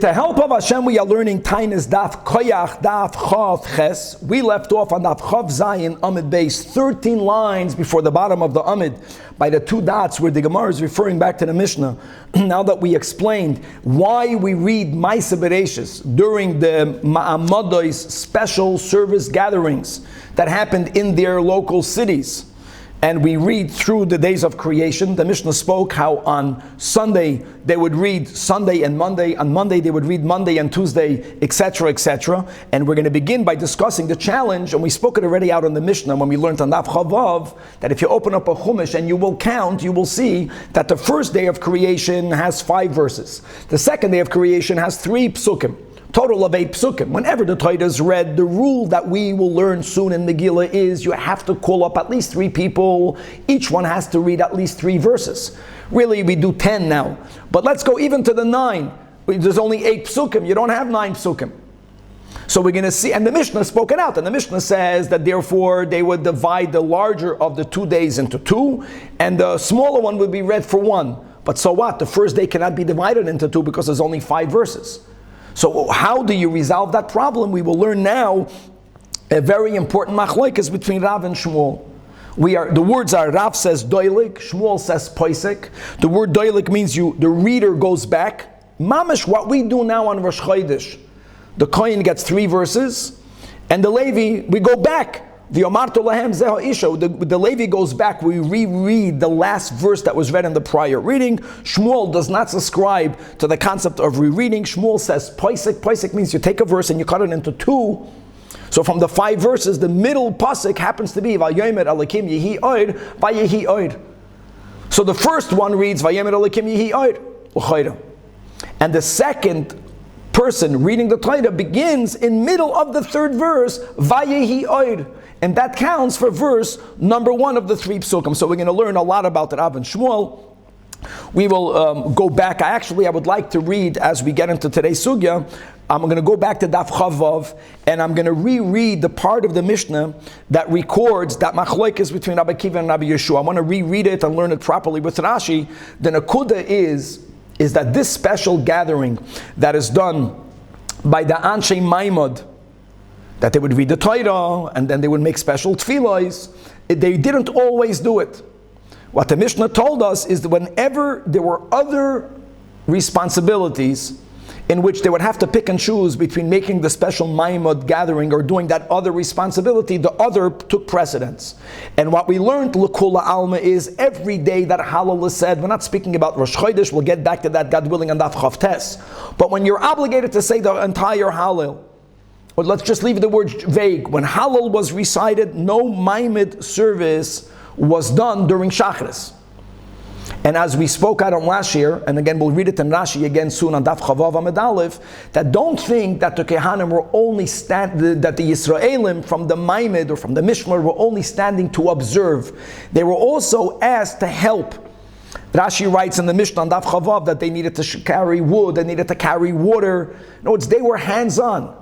To help of Hashem, we are learning Taanis Daf Koyach Daf Chav Ches. We left off on Daf Chav Zayin Amid Base, 13 lines before the bottom of the Amid, by the two dots where the Gemara is referring back to the Mishnah. Now that we explained why we read Ma'aseh Bereishis during the Ma'amadois special service gatherings that happened in their local cities, and we read through the days of creation. The Mishnah spoke how on Sunday they would read Sunday and Monday, on Monday they would read Monday and Tuesday, etc., etc. And we're going to begin by discussing the challenge, and we spoke it already out in the Mishnah when we learned on Daf Chavav, that if you open up a Chumash and you will count, you will see that the first day of creation has 5 verses. The second day of creation has 3 psukim. Total of 8 psukim. Whenever the Torah is read, the rule that we will learn soon in Megillah is you have to call up at least 3 people. Each one has to read at least 3 verses. Really, we do 10 now. But let's go even to the 9. There's only 8 psukim. You don't have 9 psukim. So we're going to see, and the Mishnah spoke it out, and the Mishnah says that therefore they would divide the larger of the 2 days into 2, and the smaller one would be read for 1. But so what? The first day cannot be divided into 2 because there's only 5 verses. So how do you resolve that problem? We will learn now a very important machlokes between Rav and Shmuel. The words are, Rav says doilik, Shmuel says poisek. The word doilik means the reader goes back. Mamish, what we do now on Rosh Chodesh, the Kohen gets 3 verses, and the Levi, we go back. The Levi goes back, we reread the last verse that was read in the prior reading. Shmuel does not subscribe to the concept of rereading. Shmuel says poisek. Poisek means you take a verse and you cut it into 2. So from the 5 verses, the middle pasuk happens to be Vayomer Elokim Yehi Oid Vayehi Oid. So the first one reads Vayomer Elokim Yehi Oid, and the second person reading the Torah begins in middle of the 3rd verse, Vayehi Oid. And that counts for verse number 1 of the 3 psukim. So we're going to learn a lot about Rav and Shmuel. We will go back. I would like to read, as we get into today's sugya, I'm going to go back to Daf Chavav, and I'm going to reread the part of the Mishnah that records that machlokes between Rabbi Akiva and Rabbi Yeshua. I want to reread it and learn it properly with Rashi. The Nakuda is that this special gathering that is done by the Anshe Maimod, that they would read the Torah, and then they would make special tefillas. They didn't always do it. What the Mishnah told us is that whenever there were other responsibilities in which they would have to pick and choose between making the special Maimod gathering or doing that other responsibility, the other took precedence. And what we learned, L'Kula Alma, is every day that Hallel is said, we're not speaking about Rosh Chodesh, we'll get back to that, God willing, on Daf Chav Tes. But when you're obligated to say the entire Hallel, or let's just leave the word vague. When Hallel was recited, no Maimid service was done during Shachris. And as we spoke out on last year, and again we'll read it in Rashi again soon on Daf Chavav Amud Aleph, that don't think that the Kehanim were only that the Yisraelim from the Maimid or from the Mishmar were only standing to observe. They were also asked to help. Rashi writes in the Mishnah on Daf Chavav that they needed to carry wood, they needed to carry water. In other words, they were hands-on.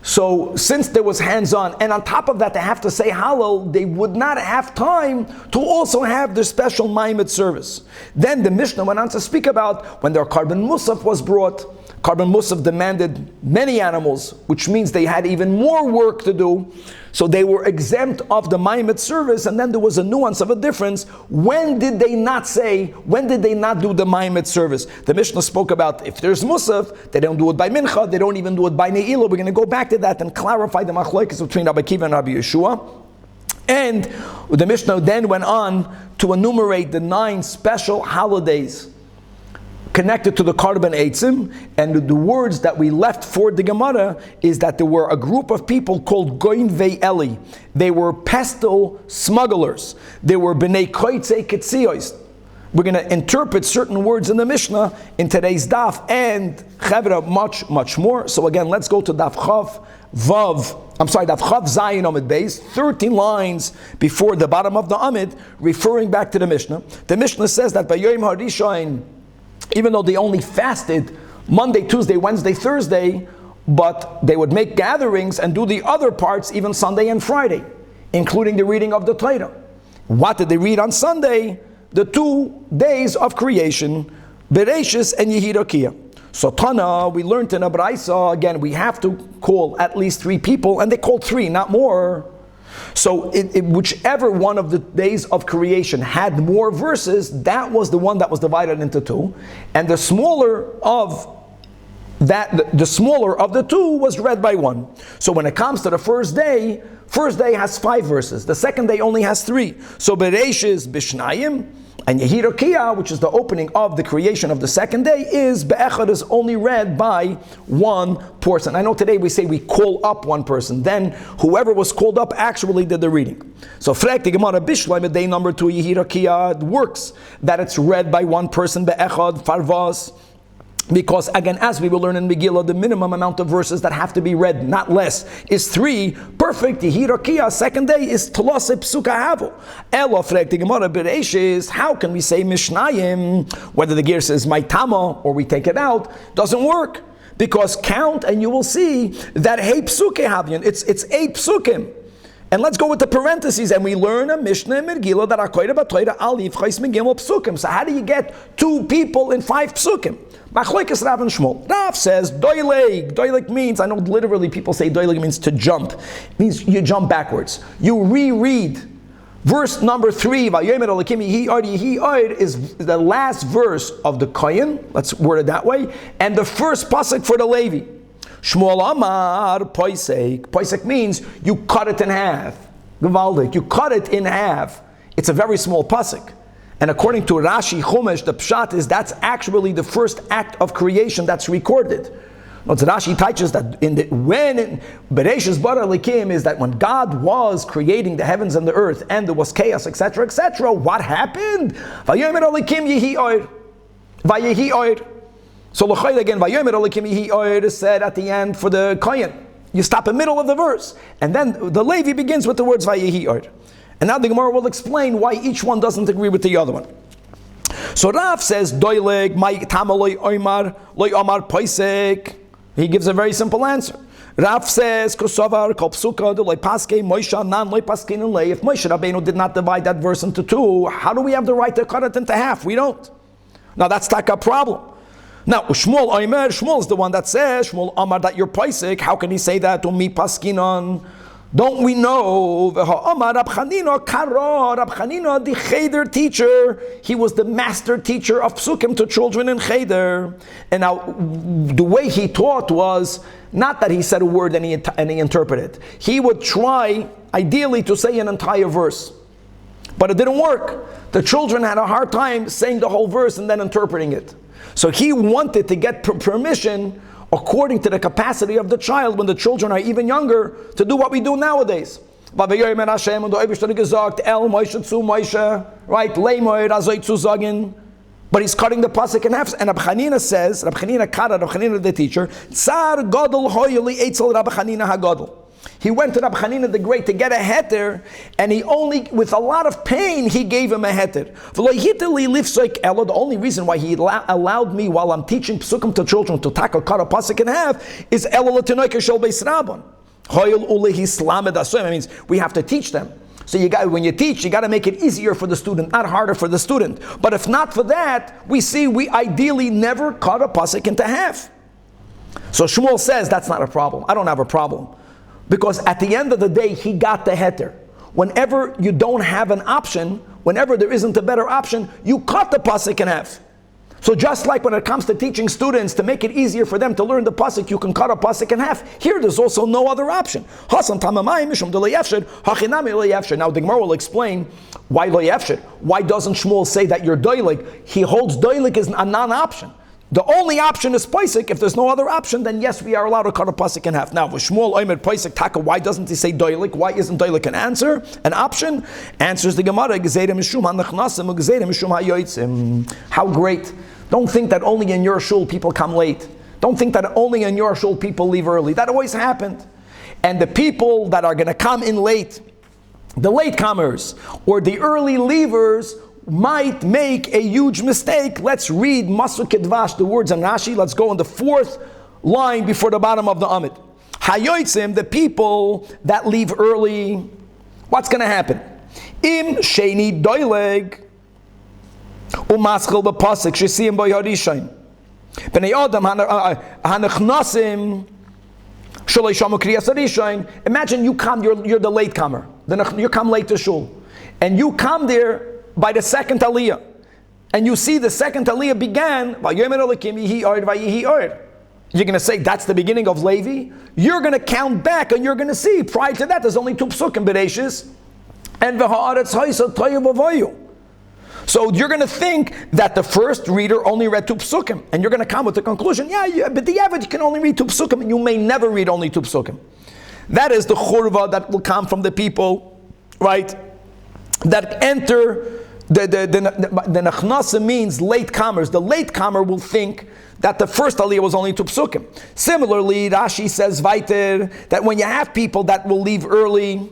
So since there was hands-on, and on top of that they have to say Hallel, they would not have time to also have their special Maimid service. Then the Mishnah went on to speak about when their Korban Musaf was brought. Korban Musaf demanded many animals, which means they had even more work to do. So they were exempt of the Maimid service, and then there was a nuance of a difference. When did they not do the Maimid service? The Mishnah spoke about if there's Musaf, they don't do it by Mincha, they don't even do it by Ne'ilah. We're going to go back to that and clarify the machlokes between Rabbi Akiva and Rabbi Yeshua. And the Mishnah then went on to enumerate the 9 special holidays connected to the Korban Eitzim, and the words that we left for the Gemara is that there were a group of people called Goinvei Eli. They were pestle smugglers. They were B'nei Koitzei Ketziyos. We're going to interpret certain words in the Mishnah in today's Daf, and Chevra much more. So again, let's go to Daf Chav Zayin Amid Beis, 13 lines before the bottom of the Amid, referring back to the Mishnah. The Mishnah says that by Yom HaRishon, even though they only fasted Monday, Tuesday, Wednesday, Thursday, but they would make gatherings and do the other parts even Sunday and Friday, including the reading of the Torah. What did they read on Sunday? The 2 days of creation, Bereishis and Yehirakia. So Tana, we learned in a Braisa, again, we have to call at least 3 people, and they called 3, not more. So whichever one of the days of creation had more verses, that was the one that was divided into 2. And the smaller of the 2 was read by 1. So when it comes to the first day has 5 verses. The second day only has 3. So Bereshis Bishnayim and Yehirokia, which is the opening of the creation of the second day, is Be'echad, is only read by 1 person. I know today we say we call up 1 person. Then whoever was called up actually did the reading. So Frek the Gemara Bishleim, day number 2, Yehirokia, works that it's read by 1 person, Be'echad, Farvas. Because again, as we will learn in Megillah, the minimum amount of verses that have to be read, not less, is 3. Perfect. Yehirokia, second day, is Tolose Psuka Havo. Elo Frek the Gemara Bereshis. How can we say Mishnayim, whether the gear says Maitama or we take it out, doesn't work. Because count and you will see that Hey Psuke Havian, it's 8 Psukim. And let's go with the parentheses, and we learn a Mishnah in Megillah that Akoyda Batoyda Alif Chais Megillah Psukim. So how do you get 2 people in 5 Psukim? Machlokes Rav and Shmuel. Rav says doileg. Doileg means, I know literally people say doileg means to jump. It means you jump backwards. You reread verse number 3. Vayomer Elokim Yehi Oid is the last verse of the Kohen. Let's word it that way. And the first pasuk for the Levi. Shmuel Amar Poisek. Poisek means you cut it in half. Gewaldik. You cut it in half. It's a very small pasuk. And according to Rashi Chumash, the pshat is that's actually the first act of creation that's recorded. What Rashi teaches that when Bereshis bara Elikim is that when God was creating the heavens and the earth and there was chaos, etc., what happened? Vayomer Elikim Yehi Oir. Vayehi Oir. So l'chayr again, Vayomer Elikim Yehi Oir is said at the end for the Kohen. You stop in the middle of the verse, and then the Levi begins with the words Vayehi Oir. And now the Gemara will explain why each one doesn't agree with the other one. So Rav says, Doileg, my tamaloi oimar, loy omar poisek. He gives a very simple answer. Rav says, Kosovar, Kopsuka, the loy paske, Moshe, nan loy paskin and lay. If Moshe Rabbeinu did not divide that verse into 2, how do we have the right to cut it into half? We don't. Now that's like a problem. Now, Shmuel oimer, Shmuel is the one that says, Shmuel omar, that you're poisek. How can he say that to me paskinon? Don't we know Rab Chanina, the Cheder teacher, he was the master teacher of Psukim to children in Cheder. And now the way he taught was not that he said a word and he interpreted. He would try ideally to say an entire verse, but it didn't work. The children had a hard time saying the whole verse and then interpreting it. So he wanted to get permission according to the capacity of the child when the children are even younger to do what we do nowadays. Right? But he's cutting the pasuk in half. And Rab Chanina says, Rab Chanina the teacher, Tsar Gadol Hoyeli Eitzel Rab Chanina HaGadol. He went to Rab Chanina the Great to get a heter, and he only, with a lot of pain, he gave him a heter. The only reason why he allowed me, while I'm teaching psukim to children, to tackle cut a pasuk in half, is it means we have to teach them. So when you teach, you got to make it easier for the student, not harder for the student. But if not for that, we ideally never cut a pasuk into half. So Shmuel says that's not a problem. I don't have a problem. Because at the end of the day, he got the heter. Whenever you don't have an option, whenever there isn't a better option, you cut the pasuk in half. So just like when it comes to teaching students, to make it easier for them to learn the pasuk, you can cut a pasuk in half. Here, there's also no other option. Hassan tamamayim mishum de leyafshed, hachinami leyafshed. Now the Gemara will explain why leyafshed. Why doesn't Shmuel say that you're doilik? He holds doilik is a non-option. The only option is Paisik. If there's no other option, then yes, we are allowed to cut a pasuk in half. Now, with Shmuel Omer Paisik Taka, why doesn't he say doilik? Why isn't doilik an answer, an option? Answers the Gemara. How great! Don't think that only in your shul people come late. Don't think that only in your shul people leave early. That always happened. And the people that are going to come in late, the latecomers or the early leavers, might make a huge mistake. Let's read Masu Kedvash, the words in Rashi. Let's go on the 4th line before the bottom of the Amid. Hayoitzim, the people that leave early, what's going to happen? Im Sheni Doileg Umaschel B'Pasik Shesiyim B'Yarishaim. Bnei Adam hanachnasim shalei shamu kriyas harishayin. Imagine you come, you're the late comer. You come late to shul, and you come there by the second Aliyah, and you see the second Aliyah began. You're going to say that's the beginning of Levi. You're going to count back, and you're going to see prior to that there's only 2 psukim Bereshis, and v'haaretz haisa toyu b'voyu. So you're going to think that the first reader only read 2 psukim, and you're going to come with the conclusion, but the average you can only read 2 psukim, and you may never read only 2 psukim. That is the churva that will come from the people, right, that enter. The nachnasa means late comers. The late comer will think that the first aliyah was only 2 psukim. Similarly, Rashi says weiter that when you have people that will leave early,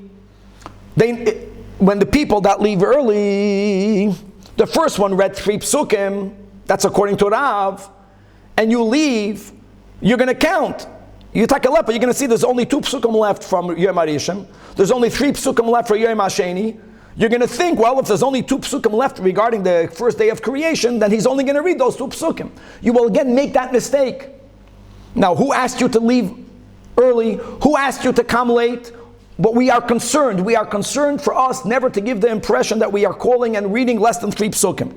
when the people that leave early, the first one read 3 psukim, that's according to Rav, and you leave, you're going to count. You take a leper, you're going to see there's only 2 psukim left from Yom HaRishon. There's only 3 psukim left for Yom HaSheni. You're going to think, well, if there's only 2 psukim left regarding the first day of creation, then he's only going to read those 2 psukim. You will again make that mistake. Now, who asked you to leave early? Who asked you to come late? But we are concerned. We are concerned for us never to give the impression that we are calling and reading less than 3 psukim.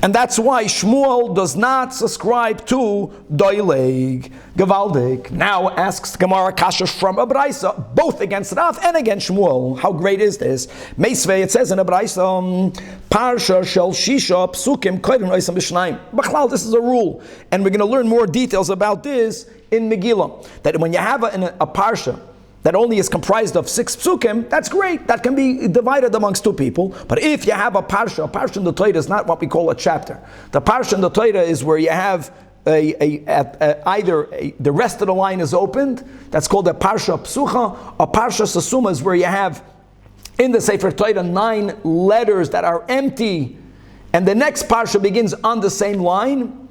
And that's why Shmuel does not subscribe to doileg, gavaldik. Now asks Gemara Kasha from a Braisa, both against Rav and against Shmuel. How great is this? Meisvei, it says in a Braisa, Parsha shel shisha psukim koyrim oisam b'shnayim. B'chlal, this is a rule. And we're going to learn more details about this in Megillah. That when you have a Parsha that only is comprised of 6 psukim, that's great. That can be divided amongst 2 people. But if you have a parsha in the Torah is not what we call a chapter. The parsha in the Torah is where you have the rest of the line is opened. That's called a parsha psucha. A parsha sasuma is where you have in the Sefer Torah 9 letters that are empty, and the next parsha begins on the same line.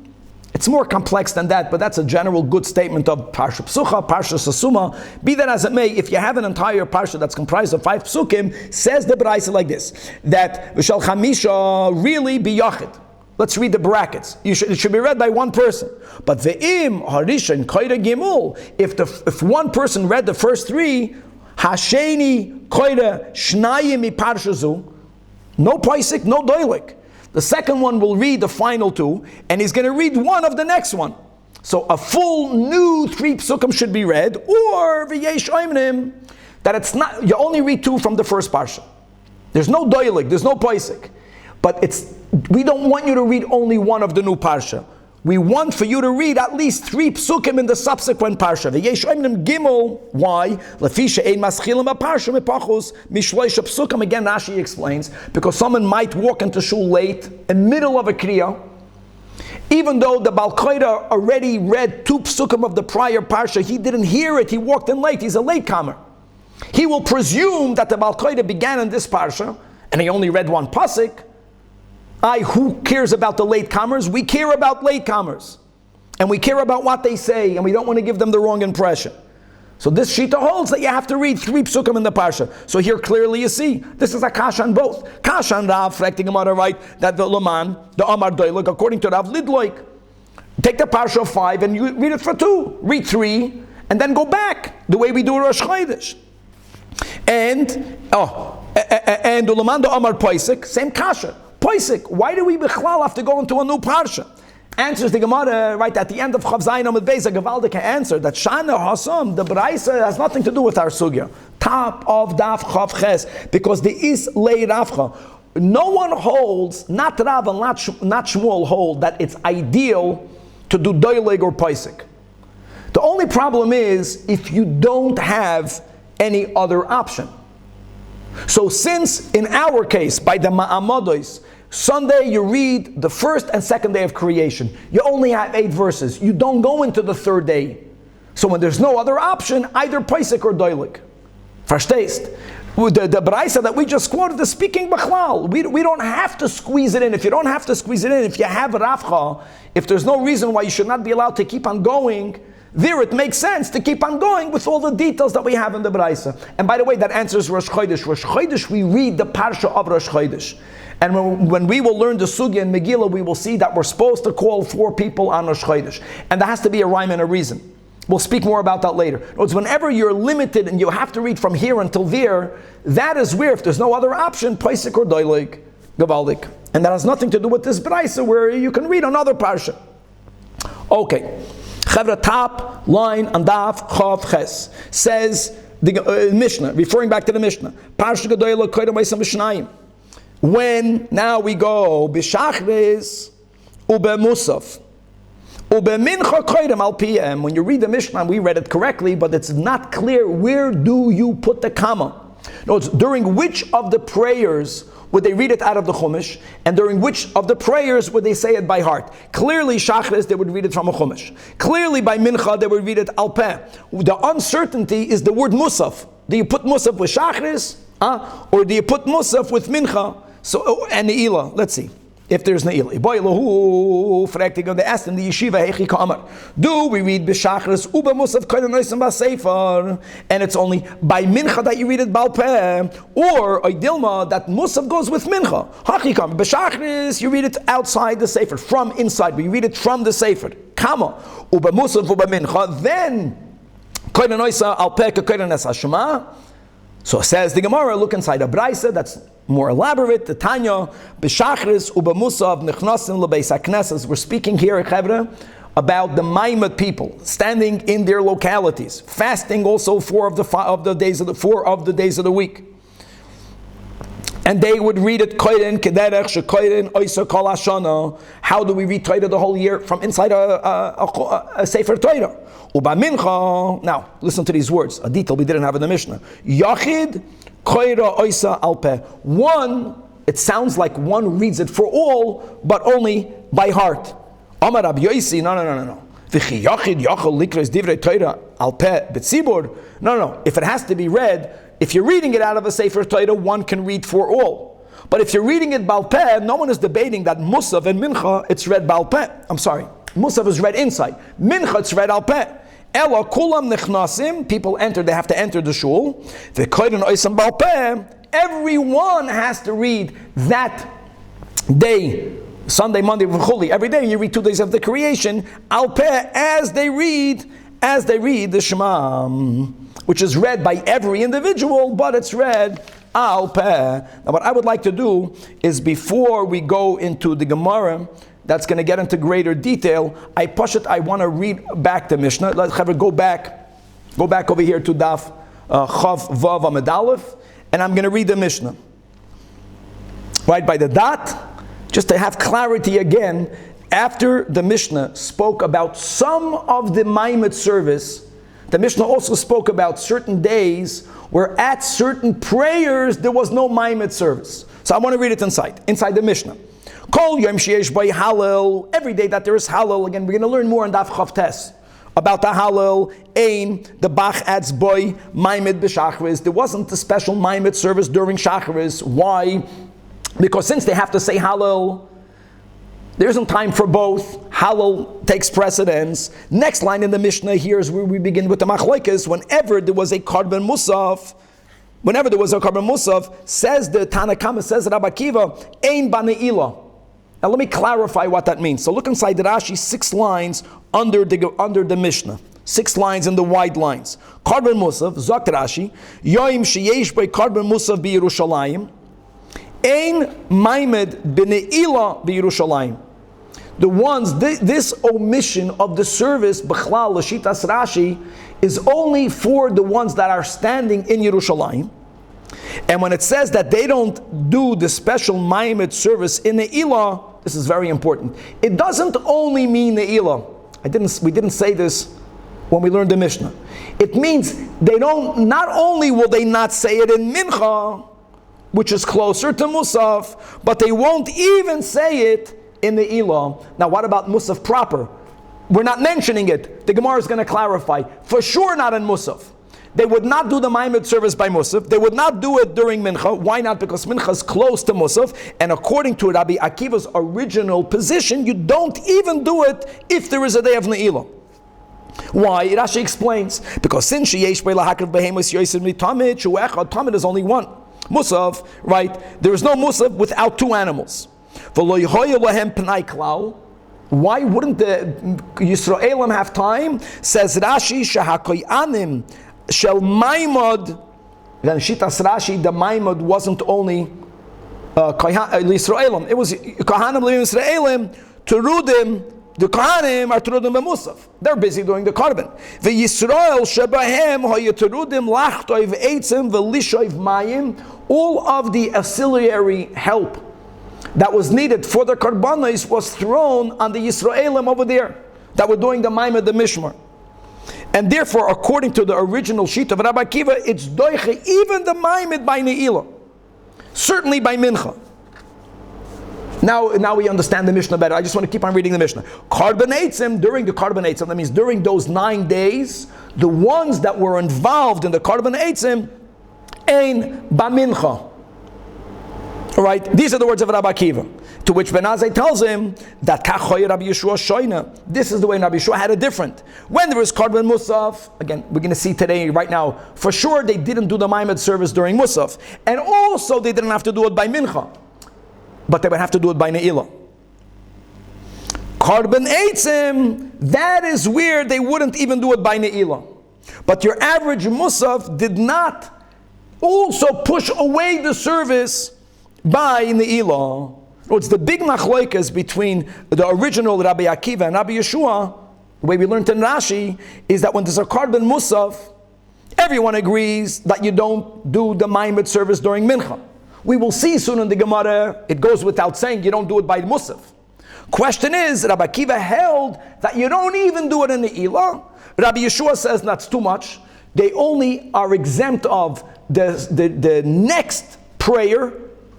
It's more complex than that, but that's a general good statement of Parsha Psucha, Parsha Sasuma. Be that as it may, if you have an entire Parsha that's comprised of 5 psukim, says the Baraisa like this, that V'shal Chamisha really be Yachid. Let's read the brackets. It should be read by one person. But Ve'im Harishan Koida Gimul, if one person read the first 3, Hasheni Koida Shnayim Mi Parshazu, no Paisik, no Doilik. The second one will read the final 2, and he's going to read one of the next one. So a full new 3 psukim should be read, or v'yesh oimnim, that it's not, you only read 2 from the first parsha. There's no doilik, there's no poisik. But we don't want you to read only one of the new parsha. We want for you to read at least 3 psukim in the subsequent parsha. V'yesh oimnim gimel, why? Lefisha ein maschilim ha-parsha mipachus mishloisha psukim. Again, Rashi explains, because someone might walk into shul late, in middle of a kriya, even though the Bal Koida already read 2 psukim of the prior parsha, he didn't hear it, he walked in late, he's a latecomer. He will presume that the Bal Koida began in this parsha, and he only read 1 pasuk. Who cares about the latecomers? We care about latecomers. And we care about what they say, and we don't want to give them the wrong impression. So this shita holds that you have to read 3 psukim in the parsha. So here clearly you see, this is a kasha on both. Kasha on Rav, reflecting Gemara, right, that the Laman, the Amar Doilik, according to Rav Lidloik, take the parsha of 5 and you read it for 2. Read 3, and then go back, the way we do Rosh Chodesh. And the Laman, the Amar Poisik, same kasha. Poisik, why do we bichlal have to go into a new parsha? Answers the Gemara right at the end of Chav Zayin Amud Beis, a Gevaldike answer that Shana Hassan, the Braisa has nothing to do with our sugya. Top of Daf Chav Ches, because there is Lei Ravcha. No one holds, not Rav and not Shmuel hold that it's ideal to do doileg or poisik. The only problem is if you don't have any other option. So since in our case, by the Ma'amados, Sunday you read the first and second day of creation. You only have 8 verses. You don't go into the 3rd day. So when there's no other option, either Pesach or Doilik. Verstehst? The Braisa that we just quoted is speaking Bachlal. We don't have to squeeze it in. If you don't have to squeeze it in, if you have Ravcha, if there's no reason why you should not be allowed to keep on going, There it makes sense to keep on going with all the details that we have in the Braisa. And by the way, that answers Rosh Chodesh. Rosh Chodesh, we read the Parsha of Rosh Chodesh. And when we will learn the Sugya in Megillah, we will see that we're supposed to call 4 people on Rosh Chodesh. And there has to be a rhyme and a reason. We'll speak more about that later. It's whenever you're limited and you have to read from here until there, that is where, if there's no other option, Paisik or Doilik, Gavaldik. And that has nothing to do with this Braisa where you can read another Parsha. Okay. Chavra, top line on Daf Chav Ches says the Mishnah, referring back to the Mishnah. Parsha Gedoyla Koydem Eisam Mishnayim. When now we go b'shachris ube musaf ube mincha koydem al pm. When you read the Mishnah, we read it correctly, but it's not clear where do you put the comma. No, it's during which of the prayers would they read it out of the Chumash, and during which of the prayers would they say it by heart? Clearly, Shachris, they would read it from a Chumash. Clearly, by Mincha, they would read it al peh. The uncertainty is the word Musaf. Do you put Musaf with Shachris, or do you put Musaf with Mincha? So, and Ne'ilah, let's see. If there's Ne'ilah. They asked in the yeshiva, Hechi Ka'amar. Do we read B'Shachris, Uba Musaf, Koyden Noisem B'Sefer, and it's only by Mincha that you read it Balpeh, or Oidilma, that Musaf goes with Mincha. Hechi Ka'amar. B'Shachris, you read it outside the Sefer, from inside, but you read it from the Sefer. Kama, Uba Musaf, Uba Mincha, then Koyden Noisem Alpeh, Koyden Nes Hashema. So says the Gemara, look inside a Braisa, that's more elaborate, the Tanya, B'Shachris u'B'Musav Nechnasim L'Beis HaKnesses. We're speaking here, Chevra, about the Maimed people, standing in their localities, fasting also 4 of the days of the week. And they would read it, Koyden, Kederech, Shekoyden, Oysa Kol Hashana. How do we read Torah the whole year? From inside a Sefer Torah. Uba Mincha. Now, listen to these words, a detail we didn't have in the Mishnah. Yachid, Koyra, Oysa, Alpeh. One, it sounds like one reads it for all, but only by heart. Amar Rabbi Yosi, no. V'chi Yachid, Yachol, Likres, Divrei Torah, Alpeh, B'tzibur. No. If it has to be read, if you're reading it out of a Sefer Torah, one can read for all. But if you're reading it Baal Peh, no one is debating that Musaf and Mincha, it's read Baal Peh. I'm sorry, Musaf is read inside. Mincha, it's read Al Peh. Ela kulam nechnasim, people enter, they have to enter the shul. The koyden oisam Baal Peh, everyone has to read that day, Sunday, Monday, V'chuli. Every day you read 2 days of the creation, Al Peh, as they read the Shema, which is read by every individual, but it's read Al Peh. Now what I would like to do is, before we go into the Gemara, that's going to get into greater detail, I want to read back the Mishnah. Let's have it go back over here to Daf Chav Vav Amud Aleph, and I'm going to read the Mishnah. Right by the dot, just to have clarity again, after the Mishnah spoke about some of the Maimed service, the Mishnah also spoke about certain days where at certain prayers there was no Maimed service. So I want to read it inside the Mishnah. Kol Yom Sheyesh Boi Hallel, every day that there is Hallel. Again, we're going to learn more on Daf Chav Tes about the Hallel. Ein, the Bach adds Boi Maimed B'Shachris. There wasn't a special Maimed service during Shachris. Why? Because since they have to say Hallel, there isn't time for both. Hallel takes precedence. Next line in the Mishnah, here is where we begin with the Machlokes. Whenever there was a Korban Musaf, says the Tanach, says Rabbi Akiva, Ein ba Ne'ilah. Now let me clarify what that means. So look inside the Rashi, 6 lines under the Mishnah. 6 lines in the wide lines. Korban Musaf, Zok Rashi, Yoim sheyesh by Korban Musaf bi Yerushalayim, Ein Maimed b'Ne'ilah bi Yerushalayim. The ones, this omission of the service, B'chlal, Lashitas Rashi, is only for the ones that are standing in Yerushalayim. And when it says that they don't do the special Maimed service in Ne'ilah, this is very important. It doesn't only mean Ne'ilah. We didn't say this when we learned the Mishnah. It means not only will they not say it in Mincha, which is closer to Musaf, but they won't even say it in the Ne'ilah. Now what about Musaf proper? We're not mentioning it. The Gemara is going to clarify. For sure not in Musaf. They would not do the Maimed service by Musaf. They would not do it during Mincha. Why not? Because Mincha is close to Musaf. And according to Rabbi Akiva's original position, you don't even do it if there is a day of Ne'ilah. Why? Rashi explains, because since Tamid is only one. Musaf, right? There is no Musaf without two animals. Why wouldn't the Yisraelim have time? Says Rashi, Shahakoyanim Shel Maimod. Then Shitas Rashi, the Maimod wasn't only Yisraelim. It was Kohanim living in Yisraelim, Terudim. The Kohanim are Terudim b'Musaf. They're busy doing the Korban. The Yisrael Shebahem Hayeterudim Lachtoiv Eitzim Velishoiv Mayim. All of the auxiliary help that was needed for the Karbanos was thrown on the Yisraelim over there that were doing the Maimah, the Mishmar. And therefore, according to the original sheet of Rabbi Akiva, it's doiche even the Maimah by Ne'ilah. Certainly by Mincha. Now we understand the Mishnah better. I just want to keep on reading the Mishnah. Korban Eitzim, during the Korban Eitzim, that means during those 9 days, the ones that were involved in the Korban Eitzim, ein bamincha. All right, these are the words of Rabbi Akiva. To which Ben Azai tells him that kachoy Rabbi Yeshua shoyna. This is the way Rabbi Yeshua had it different. When there was Korban Musaf, again, we're going to see today, right now, for sure they didn't do the Maimed service during Musaf. And also they didn't have to do it by Mincha. But they would have to do it by Ne'ilah. Korban Eitzim, that is where they wouldn't even do it by Ne'ilah. But your average Musaf did not also push away the service by Ne'ilah. It's the big machloikas between the original Rabbi Akiva and Rabbi Yeshua. The way we learned in Rashi is that when there's a Korban Musaf, everyone agrees that you don't do the Maimed service during Mincha. We will see soon in the Gemara, it goes without saying you don't do it by Musaf. Question is, Rabbi Akiva held that you don't even do it in the Ne'ilah. Rabbi Yeshua says that's too much. They only are exempt of the next prayer,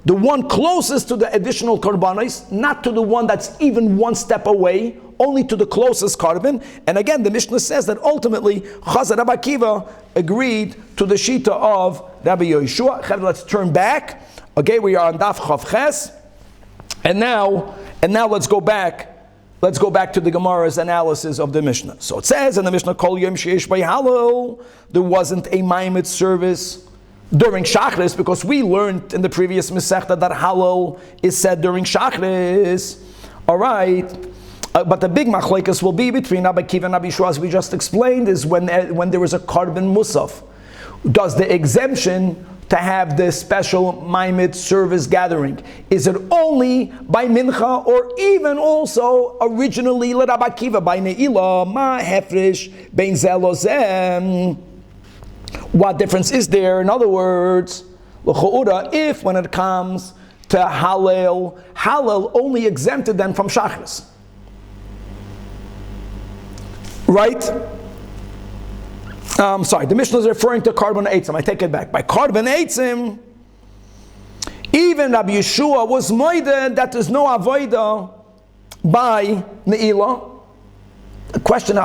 the one closest to the additional Korbanos, not to the one that's even one step away, only to the closest Korban. And again, the Mishnah says that ultimately, Chazar Rabbi Akiva agreed to the Shita of Rabbi Yeshua. Let's turn back. Okay, we are on Daf Chav Ches, and now let's go back. Let's go back to the Gemara's analysis of the Mishnah. So it says in the Mishnah, Kol Yom Sheish Bei Halal, there wasn't a Maimed service during Shachris, because we learned in the previous Masechta that Halal is said during Shachris. All right, but the big machlekes will be between Rabbi Akiva and Rabbi Yeshua, as we just explained, is when there is a Korban Musaf. Does the exemption to have the special Maimed service gathering, is it only by Mincha or even also originally Rabbi Akiva by Ne'ilah? Ma hefresh bein zeh lo zeh. What difference is there? In other words, if when it comes to Halal only exempted then from Shachris. Right? Sorry, the Mishnah is referring to Korban Eitzim. I take it back. By Korban Eitzim, even Rabbi Yeshua was moided that there's no avoida by Ne'ilah. The question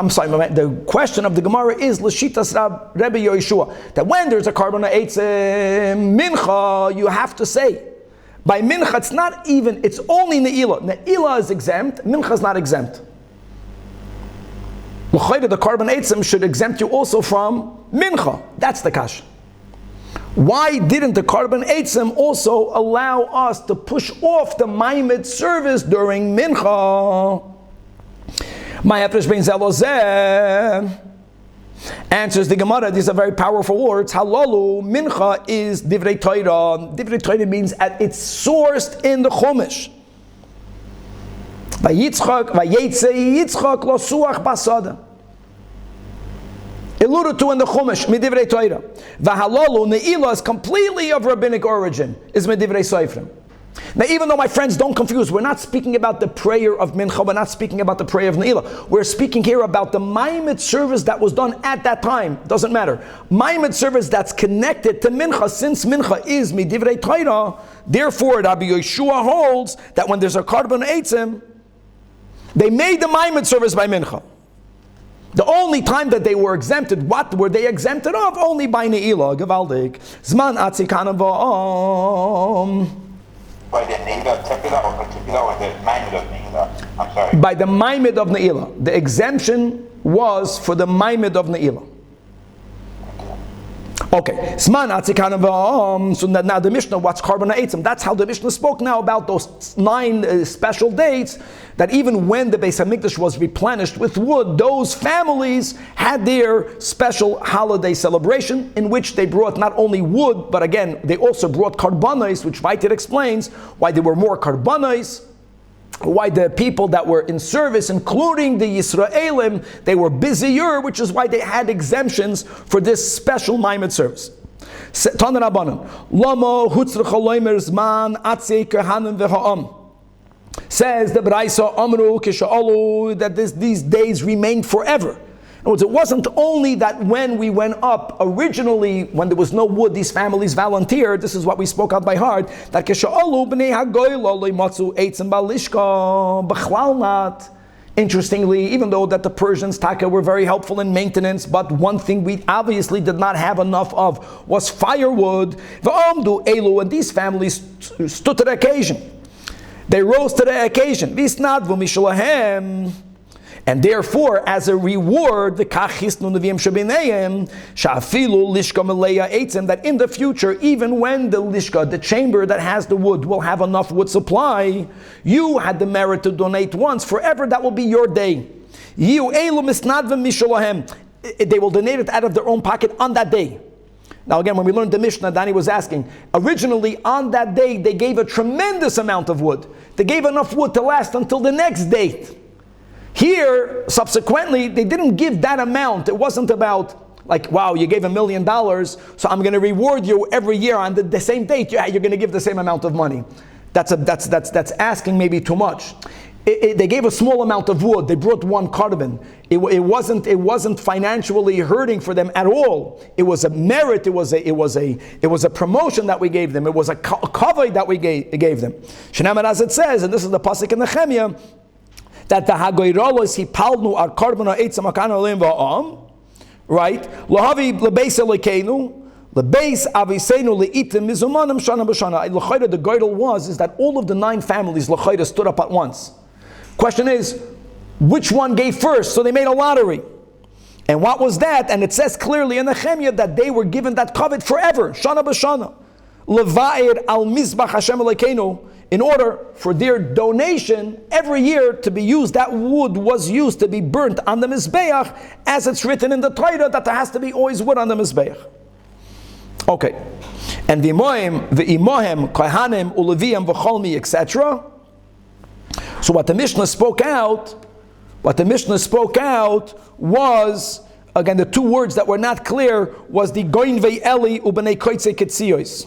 of the Gemara is L'shitas Rabbi Yeshua, that when there's a Korban Eitzim Mincha, you have to say. By Mincha, it's only Ne'ilah. Ne'ilah is exempt, Mincha is not exempt. The Korban Eitzim should exempt you also from Mincha. That's the kash. Why didn't the Korban Eitzim also allow us to push off the Maimed service during Mincha? Answers the Gemara, these are very powerful words. Halalu, Mincha is Divrei Torah. Divrei Torah means at its sourced in the Chumash. Vayetze Yitzchak lo suach basada. Alluded to in the Chumash, midivrei Torah. V'halalu, Ne'ilah is completely of rabbinic origin, is midivrei Soifrim. Now, even though my friends don't confuse, we're not speaking about the prayer of Mincha, we're not speaking about the prayer of Ne'ilah. We're speaking here about the Maimed service that was done at that time. Doesn't matter. Maimed service that's connected to Mincha, since Mincha is midivrei Torah, therefore Rabbi Yeshua holds that when there's a Korban Eitzim, they made the Maimed service by Mincha. The only time that they were exempted, what were they exempted of? Only by Ne'ilah. Gevaldik. Zman atzikana va'om. By the Ne'ilah, Tefilla, or the Maimed of Ne'ilah? I'm sorry. By the Maimed of Ne'ilah. The exemption was for the Maimed of Ne'ilah. Okay, so now the Mishnah, what's Korban Ha'etzim? That's how the Mishnah spoke now about those 9 special dates, that even when the Beis HaMikdash was replenished with wood, those families had their special holiday celebration in which they brought not only wood, but again, they also brought karbanos, which Vaitir explains why there were more karbanos, why the people that were in service, including the Yisraelim, they were busier, which is why they had exemptions for this special Maimed service. Tanan Rabbanan, Lama Hutzrach Loimer Zman Atzei Kehanim V'Ha'am. Says the Braisa Amru Kisha'alu that these days remained forever. In other words, it wasn't only that when we went up originally, when there was no wood, these families volunteered. This is what we spoke out by heart. That Kisha'alu b'nei hagoy lo matzu eitzim balishka b'chlal nat. Interestingly, even though that the Persians, Taka, were very helpful in maintenance, but one thing we obviously did not have enough of was firewood. V'amdu elu, and these families stood to the occasion. They rose to the occasion. Visnadvu mishalahem. And therefore, as a reward, that in the future, even when the lishka, the chamber that has the wood, will have enough wood supply, you had the merit to donate once. Forever, that will be your day. They will donate it out of their own pocket on that day. Now again, when we learned the Mishnah, Danny was asking, originally on that day, they gave a tremendous amount of wood. They gave enough wood to last until the next date. Here, subsequently, they didn't give that amount. It wasn't about, like, wow, you gave $1 million, so I'm going to reward you every year on the same date. You're going to give the same amount of money. That's asking maybe too much. They gave a small amount of wood. They brought one carbon. It wasn't financially hurting for them at all. It was a merit. It was a promotion that we gave them. It was a kavod that we gave them. Shenamar, as it says, and this is the pasuk in Nehemiah, that the hagoyrolos he palnu ar korban ha'etzim hakan alim va'am, right? Lahavi lebeis elokeinu, lebeis aviseinu leitim mizumanim shana b'shana. L'chayda, the goydel is that all of the 9 families l'chayda stood up at once. Question is, which one gave first? So they made a lottery. And what was that? And it says clearly in Nehemiah that they were given that covet forever, shana b'shana. Leva'ir al mizbach Hashem elokeinu, in order for their donation every year to be used, that wood was used to be burnt on the Mizbeach, as it's written in the Torah that there has to be always wood on the Mizbeach. Okay. And the imohem, kohanim, uleviyam, v'cholmi, etc. So what the Mishnah spoke out was, again, the 2 words that were not clear was the goin ve'eli u'bnei koitze ketziyos.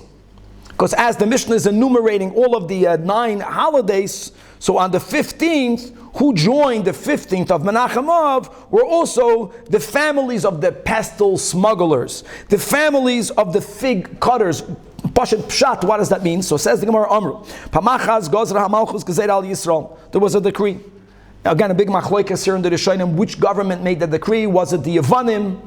Because as the Mishnah is enumerating all of the 9 holidays, so on the 15th, who joined the 15th of Menachem Av were also the families of the pestle smugglers, the families of the fig cutters. Pashat Pshat, what does that mean? So says the Gemara Amru, Pamachaz Gozra HaMalchus Gezer Al Yisrael. There was a decree. Now again, a big machloikas here in the Rishonim. Which government made the decree? Was it the Yevanim?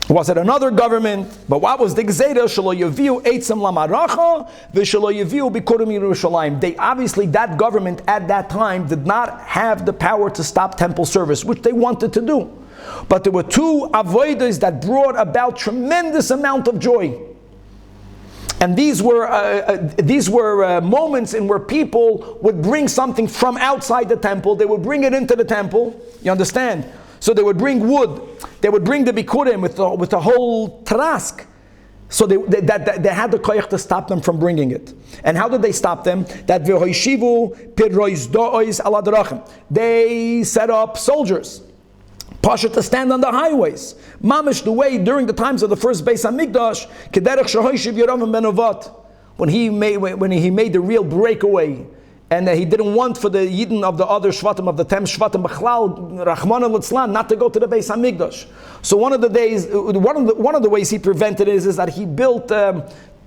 Was it another government? But what was the Gzeira? Shelo Yaviu Eitzim Lamaracha V'Shelo Yaviu Bikurim Yerushalayim. They obviously, that government at that time did not have the power to stop temple service, which they wanted to do. But there were 2 avodas that brought about tremendous amount of joy. And these were moments in where people would bring something from outside the temple. They would bring it into the temple. You understand? So they would bring wood. They would bring the bikurim with the whole trask. So they had the koyach to stop them from bringing it. And how did they stop them? That v'hoishivu pidrois do'ois ala derachim. They set up soldiers, pasha, to stand on the highways. Mamish, the way during the times of the first Beis HaMikdash, kederech shehoishiv Yeravim ben Nevat, when he made the real breakaway. And he didn't want for the Yidden of the other Shvatim, of the 10 Shvatim, B'chlal, Rachmana Litzlan, not to go to the Beis HaMikdash. So one of the ways he prevented is that he built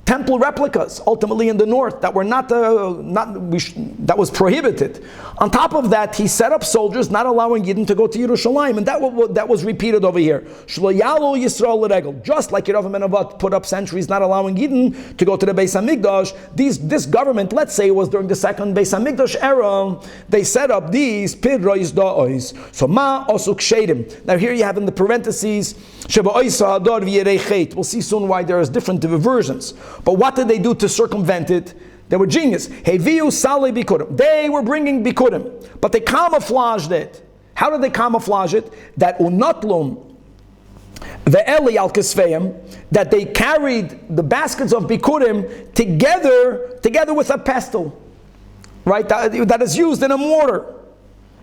temple replicas, ultimately in the north, that were that was prohibited. On top of that, he set up soldiers not allowing Yidden to go to Yerushalayim, and that was repeated over here. Shlo yalu Yisrael l'regel. Just like Yerav ben Nevat put up sentries not allowing Yidden to go to the Beis HaMikdash, this government, let's say it was during the second Beis HaMikdash era, they set up these pidrois da'ois. So ma osuk shedim. Now here you have in the parentheses, sheba hador v'yirei chet. We'll see soon why there is different versions. But what did they do to circumvent it? They were genius. Heviu sali bikurim. They were bringing bikurim, but they camouflaged it. How did they camouflage it? That unatlum ve'eli al kisveim, that they carried the baskets of bikurim together with a pestle, right? That is used in a mortar.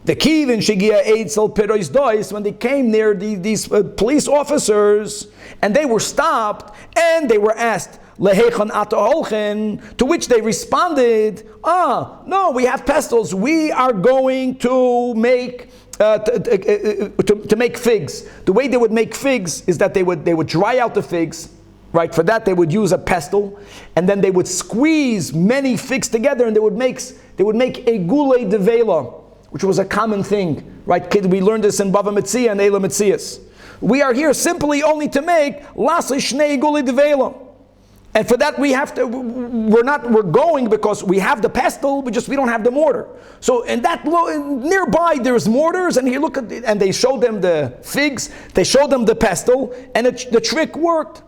The kivin shigia eitzel pirois dois, when they came near these police officers, and they were stopped, and they were asked, lehechan ata holchen, to which they responded, no, we have pestles. We are going to make to make figs. The way they would make figs is that they would dry out the figs. Right, for that they would use a pestle, and then they would squeeze many figs together, and they would make a gulei de vela, which was a common thing, right? Kid, we learned this in Bava Metzia and Eila Metzias. We are here simply only to make lasei shnei gulei de vela. And for that we're going because we have the pestle, we don't have the mortar. So in that nearby there's mortars, and here look at it, and they showed them the figs, they showed them the pestle, and the trick worked.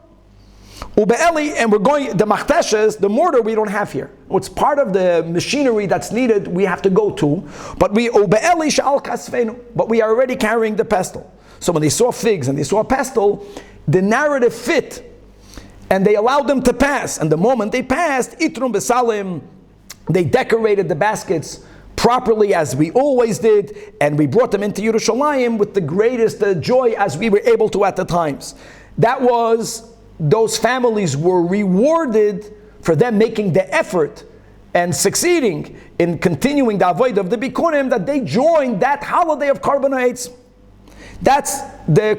Ube'eli, and we're going, the machteshes, the mortar we don't have here. It's part of the machinery that's needed, we have to go to, but we ube'eli sha'al kasfeinu, but we are already carrying the pestle. So when they saw figs and they saw pestle, the narrative fit, and they allowed them to pass. And the moment they passed, itrum besalim, they decorated the baskets properly as we always did, and we brought them into Yerushalayim with the greatest joy as we were able to at the times. Those families were rewarded for them making the effort and succeeding in continuing the avoid of the bikurim, that they joined that holiday of Korban Eitz. That's the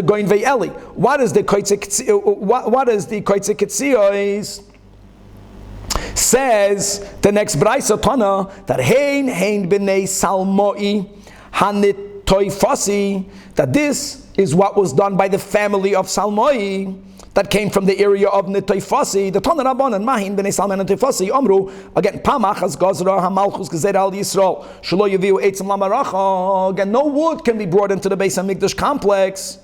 Goin Ve'eli. What is the Koitze Ketzios? Says the next Braisa Tana that hein b'nei Salmoi hanit toifasi, that this is what was done by the family of Salmoi that came from the area of Netoifasi. The Tana Rabbanan Mahin b'nei Salmon and Netoifasi Amru, again, Pamach as Gazra Hamalchus Gezer al Yisrael Shelo Yaviu Eitzim Lamaracha. Again, no wood can be brought into the Beis HaMikdash complex,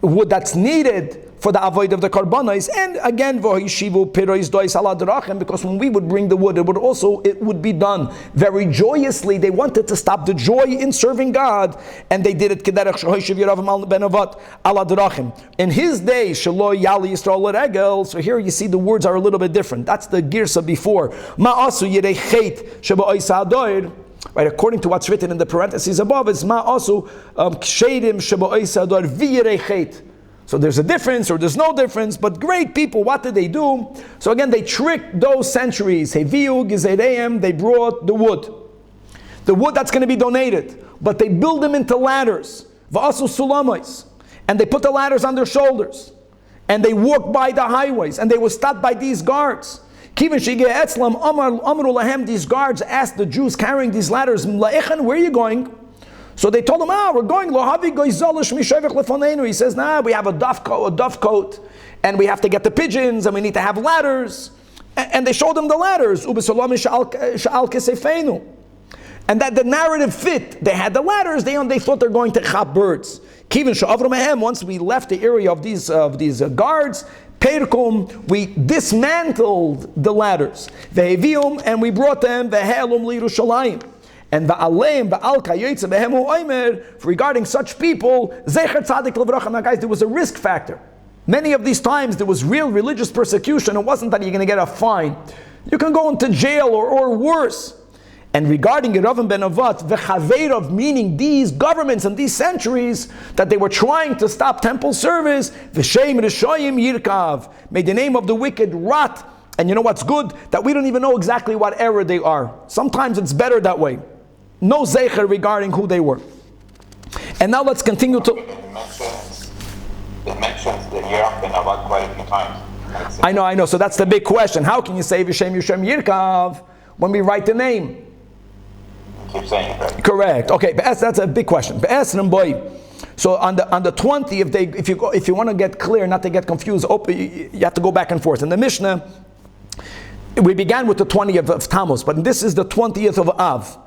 wood that's needed for the avoid of the karbanos. And again, v'hoishivu pirois dois ala derachim, because when we would bring the wood, it would be done very joyously. They wanted to stop the joy in serving God, and they did it kederach shehoishiv Yerav ben Nevat ala derachim. In his day, shelo yali Yisrael l'regel. So here you see the words are a little bit different. That's the girsa before. Ma'asu yirei chet sheba oisa adoir. Right, according to what's written in the parentheses above, is ma'asu kshedim sheba oisa adoir v'yirei chet. So there's a difference, or there's no difference, but great people, what did they do? So again, they tricked those centuries. Heviu gizereim, they brought the wood that's going to be donated, but they build them into ladders, va'asu sulamais, and they put the ladders on their shoulders, and they walked by the highways, and they were stopped by these guards. Kivin shigeh etzlam amru lahem, these guards asked the Jews carrying these ladders, where are you going? So they told him, we're going, he says, we have a dove coat, and we have to get the pigeons, and we need to have ladders. And they showed him the ladders. And that the narrative fit. They had the ladders, they thought they're going to chop birds. Once we left the area of these guards, we dismantled the ladders. And we brought them and regarding such people, now guys, there was a risk factor. Many of these times there was real religious persecution. It wasn't that you're going to get a fine. You can go into jail or worse. And regarding Yerav ben Nevat, v'chaveirav, meaning these governments and these centuries that they were trying to stop temple service, v'shem rishoyim yirkav, may the name of the wicked rot. And you know what's good? That we don't even know exactly what era they are. Sometimes it's better that way. No zecher regarding who they were. And now let's continue to... It mentions the Yerav ben Nevat quite a few times. I know. So that's the big question. How can you say V'Shem Yishem Yirkav when we write the name? Keep saying it, right? Correct. Okay, that's a big question. So on the 20th, if you want to get clear, not to get confused, you have to go back and forth. In the Mishnah, we began with the 20th of Tammuz, but this is the 20th of Av.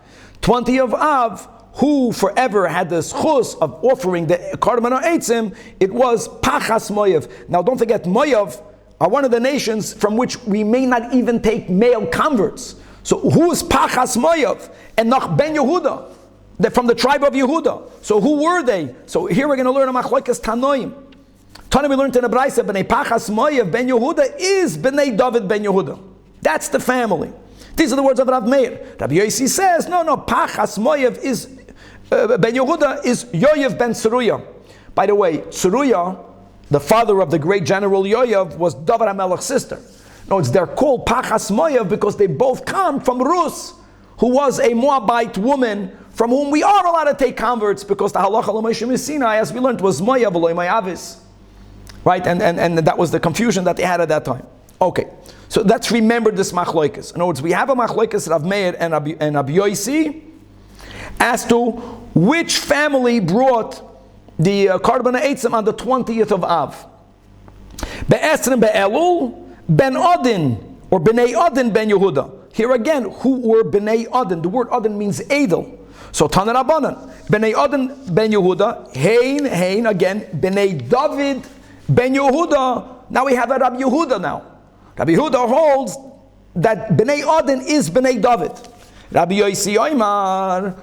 20th of Av, who forever had the schus of offering the Korban Eitzim, it was Pachas Moav. Now don't forget, Moav are one of the nations from which we may not even take male converts. So who is Pachas Moav? And Nach ben Yehuda. They're from the tribe of Yehuda. So who were they? So here we're going to learn a Machlokes Tanoim. Tanoim we learned in the Braisa, Bnei Pachas Moav ben Yehuda is Bnei David ben Yehuda. That's the family. These are the words of Rav Meir. Rabbi Yossi says, no, Pachas Moav is ben Yehuda is Yoav ben Tzeruya. By the way, Tzeruya, the father of the great general Yoav, was David HaMelech's sister. No, they're called Pachas Moav because they both come from Rus, who was a Moabite woman from whom we are allowed to take converts, because the halacha l'Moshe Sinai, as we learned, was Moav v'lo Moavis. Right? And that was the confusion that they had at that time. Okay. So let's remember this machlokes. In other words, we have a machlokes Rav Meir and Rabbi Yossi as to which family brought the Korban Eitzim on the 20th of Av. Be'esrim be'elul ben Odin, or Bnei Odin ben Yehuda. Here again, who were Bnei Odin? The word Odin means Edel. So Tana Rabbanan, Bnei Odin ben Yehuda, Hein again, Bnei David ben Yehuda. Now we have a Rabbi Yehuda now. Rabbi Yehuda holds that Bnei Odin is Bnei David. Rabbi Yossi Oimar,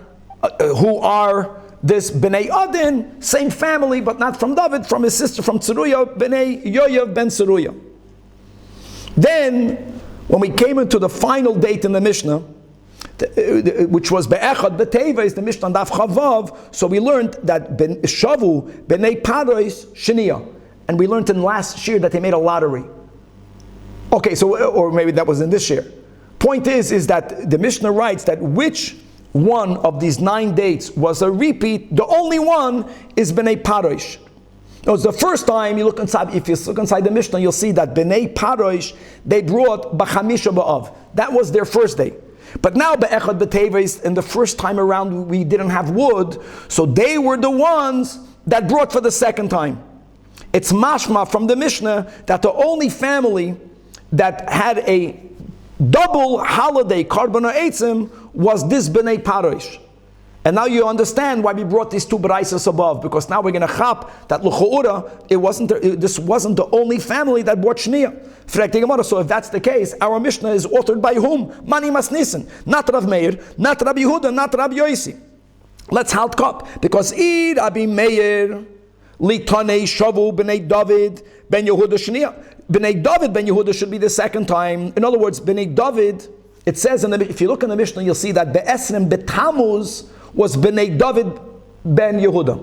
who are this Bnei Odin, same family, but not from David, from his sister, from Tzeruya, Bnei Yoav ben Tzeruya. Then, when we came into the final date in the Mishnah, which was Be'echad B'Teva, is the Mishnah Daf Chavav, so we learned that Shavu, Bnei Paros, Shenia. And we learned in last shiur that they made a lottery. Okay, so, or maybe that was in this year. Point is that the Mishnah writes that which one of these 9 dates was a repeat, the only one is Bnei Parosh. Now, it's the first time you look inside, if you look inside the Mishnah, you'll see that Bnei Parosh, they brought B'chamisha B'av. That was their first day. But now Be'echad B'Teves, and the first time around we didn't have wood, so they were the ones that brought for the second time. It's mashma from the Mishnah that the only family that had a double holiday Korban Eitzim was this Bnei Parosh. And now you understand why we brought these 2 braisas above, because now we're going to chap that l'cho'ura, this wasn't the only family that brought Shnia. So if that's the case, our Mishnah is authored by whom? Mani Masnissen. Not Rav Meir, not Rabbi Yehuda, not Rabbi Yossi. Let's halt cup, because Rabbi Meir Litanei Shavu Bnei David Ben Yehuda Shnia. Bnei David Ben Yehuda should be the second time. In other words, Bnei David, it says, if you look in the Mishnah, you'll see that Be'esrim Betamuz was Bnei David Ben Yehuda.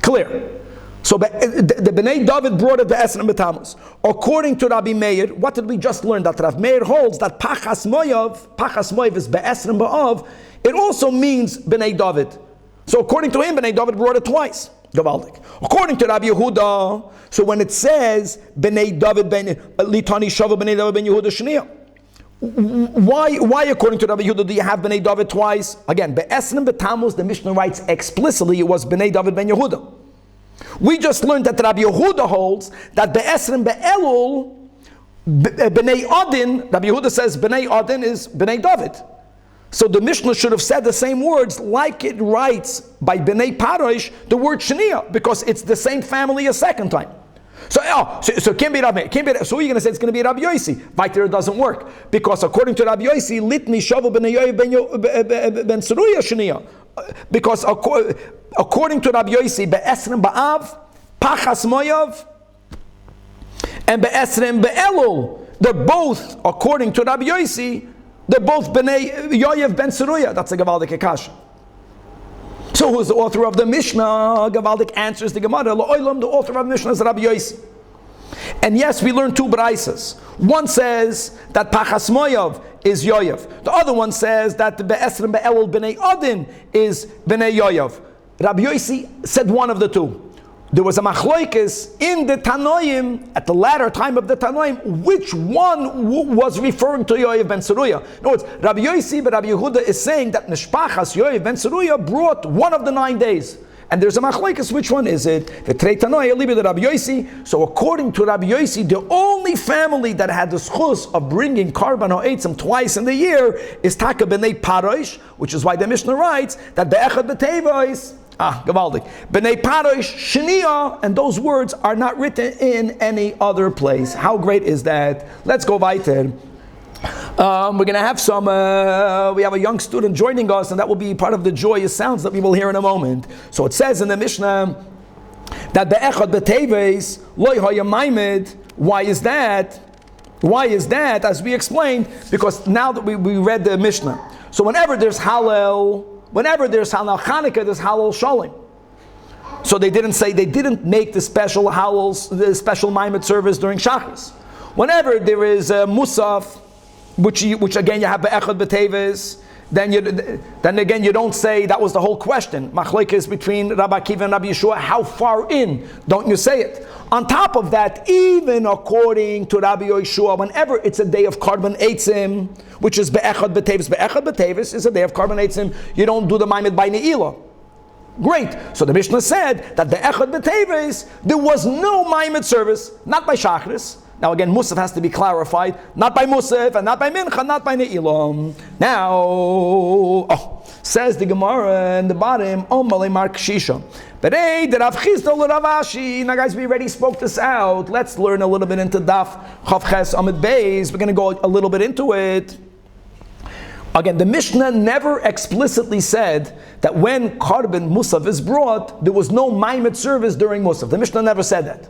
Clear. So the Bnei David brought it Be'esrim Betamuz. According to Rabbi Meir, what did we just learn? That Rav Meir holds that Pachas Moav is Be'esrim Ba'av. It also means Bnei David. So according to him, Bnei David brought it twice. Gavaldik. According to Rabbi Yehuda, so when it says Bnei David Ben Litani Shava Bnei David Ben Yehuda Shnia, why according to Rabbi Yehuda do you have Bnei David twice? Again, Be'esrim Betamuz, the Mishnah writes explicitly it was Bnei David Ben Yehuda. We just learned that Rabbi Yehuda holds that Be'esrim Be'elul Bnei Odin, Rabbi Yehuda says Bnei Odin is Bnei David. So the Mishnah should have said the same words like it writes by Bnei Parosh the word Shania, because it's the same family a second time. So it can't be Rabbi. So you're going to say it's going to be Rabbi Yossi. Weiter it doesn't work, because according to Rabbi Yossi, Litni Shavu Bnei Yoav Ben Tzeruya Shania. Because according to Rabbi Yossi, Be'esrim Ba'av, Pachas Moav, and Be'esrim Be'elul, they're both, according to Rabbi Yossi, they're both Bnei Yoav Ben Tzeruya. That's a Gavaldik Akasha. So who's the author of the Mishnah? Gavaldik answers the Gemara. La'olam, the author of the Mishnah is Rabbi Yossi. And yes, we learned 2 braisas. One says that Pachas Moav is Yoav. The other one says that the Be'esrim Be'elul Bnei Odin is Bnei Yoav. Rabbi Yossi said one of the 2. there was a machloikis in the Tanoim, at the latter time of the Tanoim, which one was referring to Yoav ben Tzeruya. In other words, Rabbi Yossi ben Rabbi Yehuda is saying that Nishpachas Yoav ben Tzeruya brought one of the 9 days. And there's a machloikis, which one is it? The Trei Tanoim, Elyahu, the Rabbi Yossi. So according to Rabbi Yossi, the only family that had the schus of bringing Karban Ha'etzim twice in the year is Taka b'nei Parosh, which is why the Mishnah writes that Be'echad b'Teivos, Gavaldik, b'nei Parosh, Shania, and those words are not written in any other place. How great is that? Let's go weiter. We're going to have we have a young student joining us, and that will be part of the joyous sounds that we will hear in a moment. So it says in the Mishnah that Be'echad b'Teivos loy hayamaimed. Why is that? Why is that? As we explained, because now that we read the Mishnah. So whenever there's Hallel Chanukah, there's Hallel Shalim. So they didn't make the special Hallels, the special Maimed service during Shachris. Whenever there is Musaf, which again you have Be'echad b'Teivos, then again you don't say that was the whole question. Machlekes between Rabbi Akiva and Rabbi Yeshua, how far in don't you say it? On top of that, even according to Rabbi Yeshua, whenever it's a day of Karban Eitzim, which is Be'echad b'Teivos is a day of Karban Eitzim, you don't do the Maimed by Ne'ilah. Great. So the Mishnah said that Be'echad b'Teivos there was no Maimed service, not by Shachris. Now again, Musaf has to be clarified, not by Musaf and not by Mincha, not by Ne'ilah. Now, says the Gemara in the bottom, Omale Mark Shisha. But hey, the Rav Chisda le Rav Ashi. Now guys, we already spoke this out. Let's learn a little bit into Daf Chav Ches Amid Beis. We're going to go a little bit into it. Again, the Mishnah never explicitly said that when Karban Musaf is brought, there was no Maimed service during Musaf. The Mishnah never said that.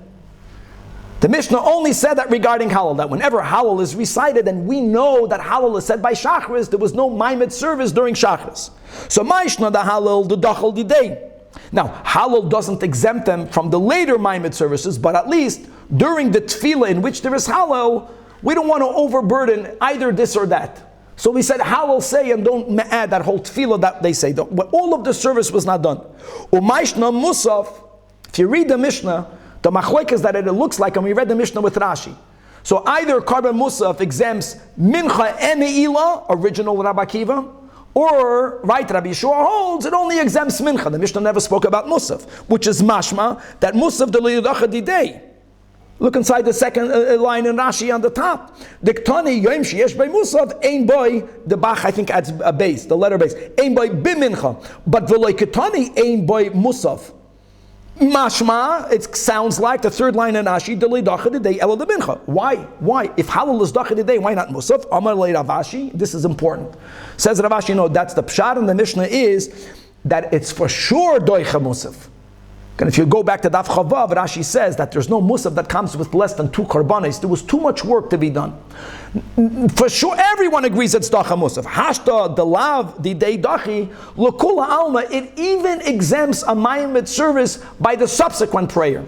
The Mishnah only said that regarding Hallel, that whenever Hallel is recited, and we know that Hallel is said by Shachris, there was no Maimed service during Shachris. So Ma'ishna the Hallel, the Dachal the day. Now, Hallel doesn't exempt them from the later Maimed services, but at least during the Tefilla in which there is Hallel, we don't want to overburden either this or that. So we said Hallel say and don't add that whole Tefilla that they say. All of the service was not done. U'Ma'ishna Musaf, if you read the Mishnah, the machlokes that it looks like, and we read the Mishnah with Rashi. So either Karban Musaf exempts Mincha and Ne'ilah, original Rabbi Akiva, or, right, Rabbi Yeshua holds, it only exempts Mincha. The Mishnah never spoke about Musaf, which is mashma, that Musaf de L'Yudachad Didei. Look inside the second line in Rashi on the top. The Ktani Yom Sheyesh by Musaf, Ein Boy, the Bach I think adds a base, the letter base, Ein Boy Bimincha. But V'loi Ktani Ein Boy Musaf. Mashma, it sounds like the third line in Rashi, Delay Dachad Day Ela de Mincha. Why? If Hallel is Dachad Day, why not Musaf? Amar Le Ravashi. This is important. Says Ravashi, no, that's the pshat in the Mishnah is that it's for sure Doicha Musaf. And if you go back to Daf Chavav, Rashi says that there's no Musaf that comes with less than 2 karbanis. There was too much work to be done. For sure, everyone agrees it's Dacha Musaf. Hashta, the Lav, the Dei Dachi, L'Kula Alma, it even exempts a Maimed service by the subsequent prayer.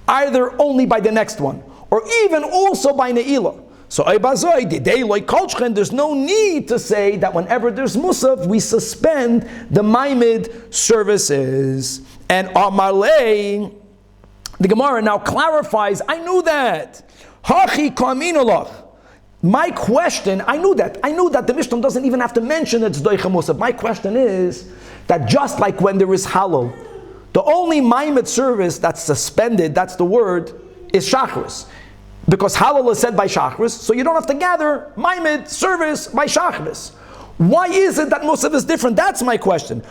Either only by the next one, or even also by Ne'ilah. So, there's no need to say that whenever there's Musaf, we suspend the Maimed services. And Amalei, the Gemara now clarifies, I knew that. Hachi kaminulach. My question, I knew that the Mishnah doesn't even have to mention it's Doicha Musaf. My question is that just like when there is Hallel, the only Maimed service that's suspended, that's the word, is Shachris. Because Hallel is said by Shachris, so you don't have to gather Maimed service by Shachris. Why is it that Musaf is different? That's my question.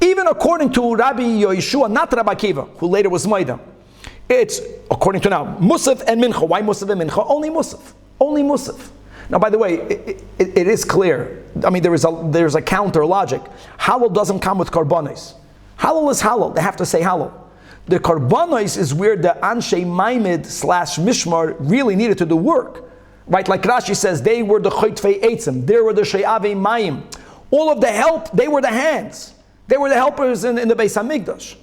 Even according to Rabbi Yeshua, not Rabbi Akiva, who later was Maida, it's according to now Musaf and Mincha. Why Musaf and Mincha? Only Musaf. Only Musaf. Now, by the way, it is clear. I mean, there's a counter logic. Hallel doesn't come with karbanos. Hallel is Hallel. They have to say Hallel. The karbanos is where the Anshe Maimed / Mishmar really needed to do work. Right, like Rashi says, they were the Chaytfei Eitzim, they were the She'avei Mayim. All of the help, they were the hands. They were the helpers in the Beis HaMikdash.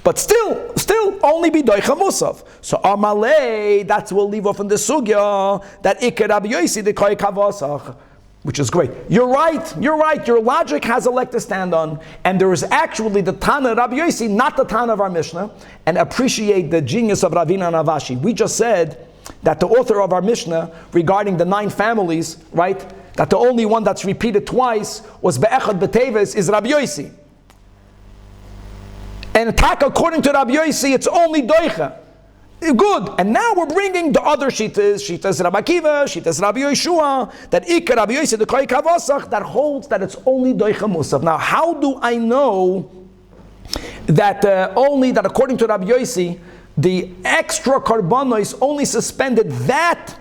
But still only be Doicha Musaf. So Amalei, that's we'll leave off in the Sugya, that Iker Rabbi Yossi, the Koy Kavasach. which is great. You're right. Your logic has a leg to stand on, and there is actually the Tana of Rabbi Yossi, not the Tana of our Mishnah, and appreciate the genius of Ravina and Avashi. We just said that the author of our Mishnah regarding the 9 families, right, that the only one that's repeated twice was Be'echad B'Teves is Rabbi Yossi. And according to Rabbi Yossi, it's only Doicha. Good. And now we're bringing the other Shitas Rabbi Akiva, Shitas Rabbi Yeshua, that Ikar Rabbi Yossi, the Koi Kavosach, that holds that it's only Doicha Musaf. Now, how do I know that only that according to Rabbi Yossi, the extra karbanos only suspended that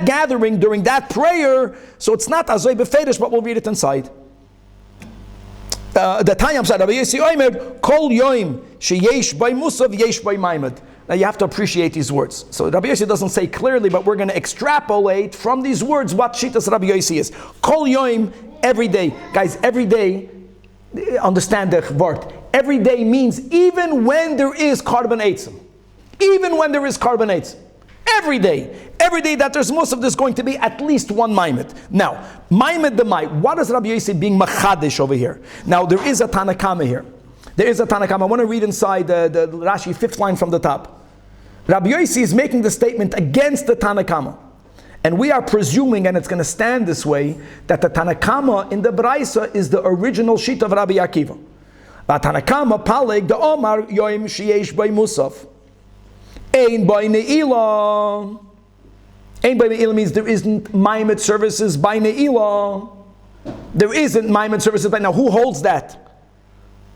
gathering during that prayer, so it's not Azoy Befedish, but we'll read it inside. The Tanyam said, Rabbi Yossi Omer, Kol Yoim, Sheyesh by Musav, Yesh by Maimad. Now you have to appreciate these words. So Rabbi Yossi doesn't say clearly, but we're going to extrapolate from these words what Shitas Rabbi Yossi is. Kol Yoim, every day. Guys, every day, understand the word. Every day means even when there is Karban Eitzim. Even when there is Karban Eitzim. Every day that there's Musaf, there's going to be at least one Maimed. Now, Maimed the Mai, what is Rabbi Yossi being Machadish over here? Now, there is a Tanakama here. I want to read inside the Rashi, 5th line from the top. Rabbi Yossi is making the statement against the Tanakama. And we are presuming, and it's going to stand this way, that the Tanakama in the Braisa is the original sheet of Rabbi Akiva. The Tanakama, Paleg, the Omar, Yoim Sheyesh by Musaf. Ein by Ne'ilah. Ein by Ne'ilah means there isn't Maimed services by Ne'ilah. There isn't Maimed services by now. Who holds that?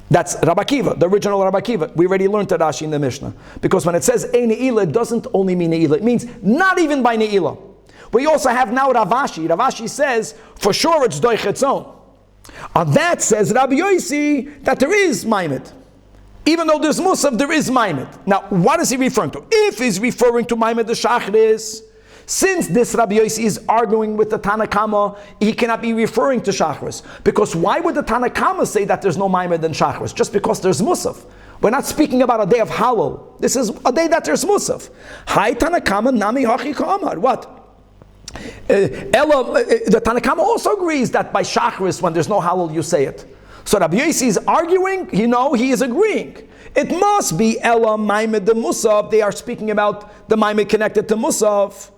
That's Rabbi Akiva, the original Rabbi Akiva. We already learned that Rashi in the Mishnah. Because when it says Ein Ne'ilah, it doesn't only mean Ne'ilah. It means not even by Ne'ilah. We also have now Ravashi. Ravashi says, for sure it's Doich its own. On that says Rabbi Yossi that there is Maimed. Even though there's Musaf, there is Maimed. Now, what is he referring to? If he's referring to Maimed the Shachris, since this Rabbi Yossi is arguing with the Tanakama, he cannot be referring to Shachris. Because why would the Tanakama say that there's no Maimed in Shachris? Just because there's Musaf. We're not speaking about a day of Halal. This is a day that there's Musaf. Hi Tanakama nami hachi ka'amar. What? The Tanakama also agrees that by Shachris, when there's no Halal, you say it. So Rabbi Yossi is arguing, he is agreeing. It must be Ela Maimed the Musaf. They are speaking about the Maimed connected to Musaf.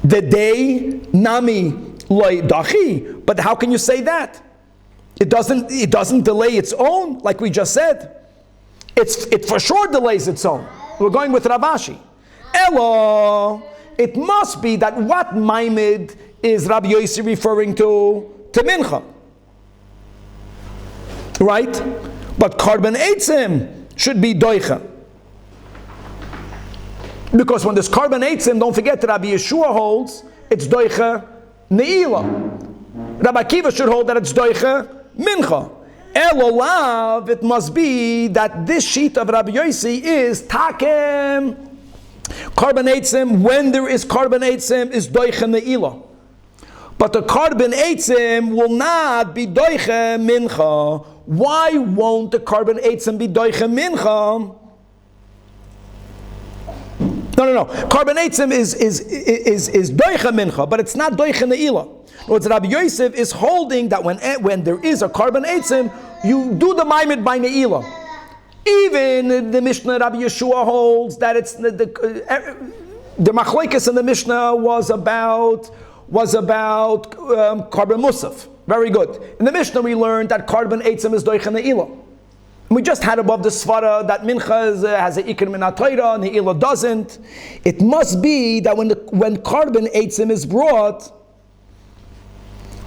The day Nami Loi Dachi. But how can you say that? It doesn't delay its own, like we just said. It for sure delays its own. We're going with Ravashi. Ela, it must be that what Maimed is Rabbi Yossi referring to Mincha. Right? But Karban Eitzim should be Doicha. Because when there's Karban Eitzim, don't forget that Rabbi Yeshua holds, it's Doicha Ne'ilah. Rabbi Akiva should hold that it's Doicha Mincha. Elolav, it must be that this sheet of Rabbi Yossi is Takem. Karban Eitzim, when there is Karban Eitzim, is Doicha Ne'ilah. But the Karban Eitzim will not be Doicha Mincha. Why won't the Karban Eitzim be Doicha Mincha? No. Karban Eitzim is Doicha Mincha, but it's not Doicha Ne'ilah. What Rabbi Yosef is holding that when there is a Karban Eitzim, you do the Maimed by Ne'ilah. Even the Mishnah Rabbi Yeshua holds that it's the Machlekes in the Mishnah was about Karban Musaf. Very good. In the Mishnah we learned that Karban Eitzim is Doicha Ne'ilah. And we just had above the Svara that Mincha has an Ikar Min HaTorah, Ne'ilah doesn't. It must be that when Karban Eitzim is brought,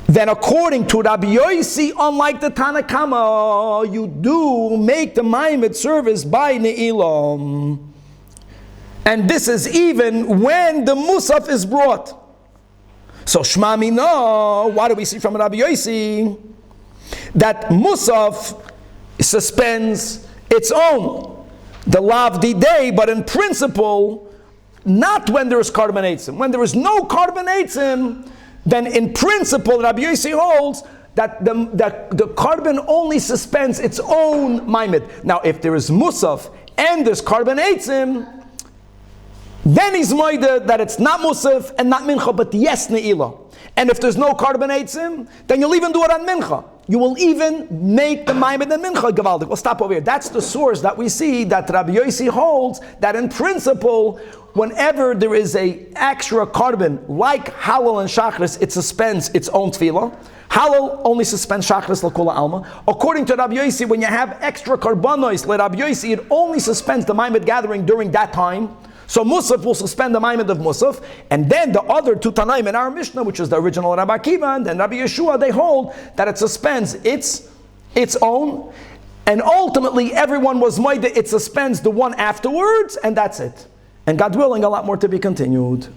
then according to Rabbi Yossi, unlike the Tanakama, you do make the Maimed service by Ne'ilah. And this is even when the Musaf is brought. So Shma Mina, what do we see from Rabbi Yossi? That Musaf suspends its own, the Lavdi day, but in principle, not when there is Karban Eitzim. When there is no Karban Eitzim, then in principle, Rabbi Yossi holds that the Karban only suspends its own Maimed. Now, if there is Musaf and there's Karban Eitzim, Then he's moide that it's not musaf and not mincha, but yes ne'ilah. And if there's no carbon eitzim, then you'll even do it on mincha. You will even make the maimed and mincha gavaldik. We'll stop over here. That's the source that we see that Rabbi Yossi holds that in principle, whenever there is a extra carbon like halal and shachris, it suspends its own tefillah. Halal only suspends shachris l'kula alma. According to Rabbi Yossi, when you have extra karbanos, let Rabbi Yossi, it only suspends the maimed gathering during that time. So Musaf will suspend the Maimed of Musaf, and then the other two Tanaim in our Mishnah, which is the original Rabbi Akiva and then Rabbi Yeshua, they hold that it suspends its own, and ultimately everyone was Moide, it suspends the one afterwards, and that's it. And God willing, a lot more to be continued.